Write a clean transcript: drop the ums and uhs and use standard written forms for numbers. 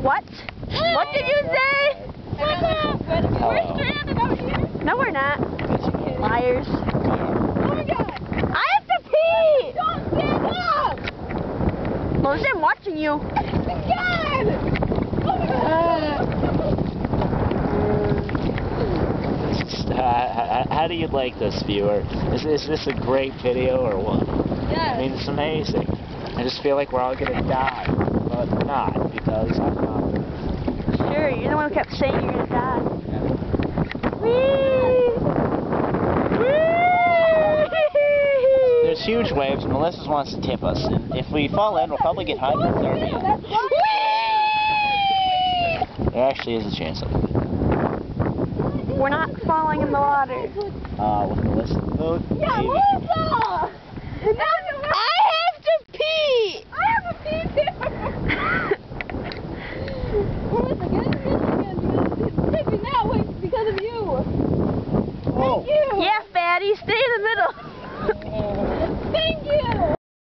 What? What did you say? We're stranded out here. No, we're not. Liars. Oh my god. I have to pee! Don't stand up! Melissa, I'm watching you. God! Oh my god. How do you like this, viewer? Is this a great video or what? Yes. I mean, it's amazing. I just feel like we're all gonna die, but not, because I'm not. Sure, you're the one who kept saying you're gonna die. There's huge waves. Melissa wants to tip us, and if we fall in, we'll probably get hypothermia. There actually is a chance of it. We're not falling in the water. With Melissa in the boat. Yeah, maybe. Melissa! I have to pee! I have a pee too! Melissa, get in this again because it's tipping that way because of you. Oh. Thank you! Yeah, fatty, stay in the middle. Thank